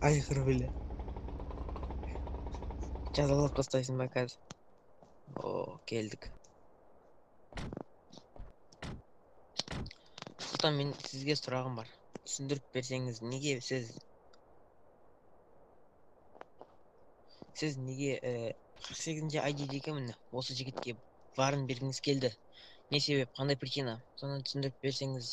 Айғыр біле. Жазалап тастайсың ба қазір? О, келдік. Сұлтан, мен сізге сұрағым бар. Түсіндіріп берсеңіз, сіз неге 48-ші айдидегі міне осы жігітке барын бергіңіз келді? Не себеп, қандай причина? Соны түсіндіріп берсеңіз.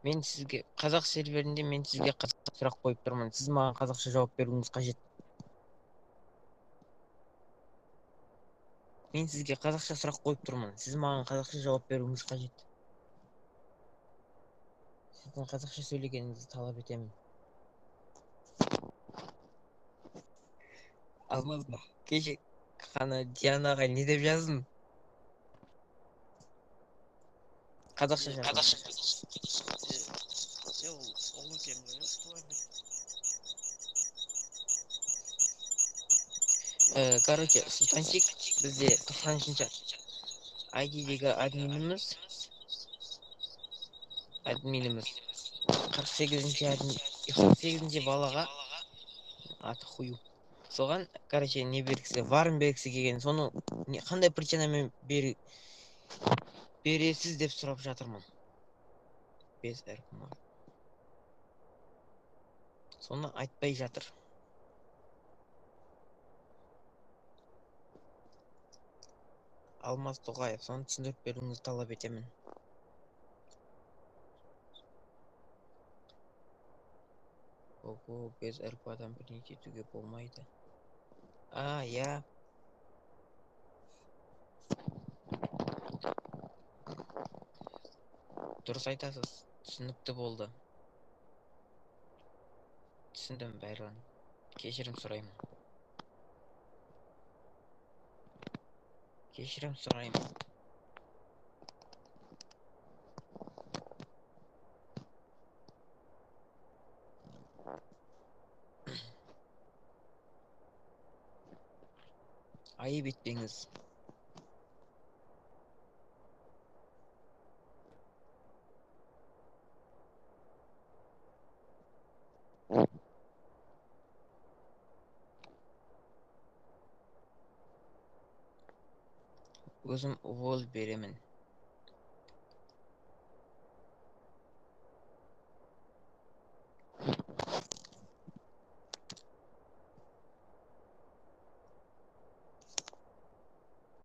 Мен сізге қазақ серверінде қазақша сұрақ қойып тұрмын. Сіз маған қазақша жауап беруіңіз қажет. Мен сізге қазақша сұрақ қойып тұрмын. Сіз маған қазақша жауап беруіңіз қажет. Сіздің қазақша сөйлегеніңізді талап етемін. Алмаз ба? Кеше қана Дианаға не деп жаздым? Қазақша жаздым. Короче, Сұлтанчик бізде 90-ші айдидегі админіміз 48-ші балаға аты хую. Соған, короче, не бергісі, варын бергісі келген. Соны қандай причинамен бересіз деп сұрап жатырмын. Без әркім. Соны айтпай жатыр. Алмаз Тоғаев, соны түсіндіріп беруіңізді талап етемін. Ого, без әрпадан бірнеше етуге болмайды. Я. Дұрыс айтасыз. Түсінікті болды. Түсіндім бәрін. Кешірім сұраймын. Айып етпеңіз. Өзім уволь беремін.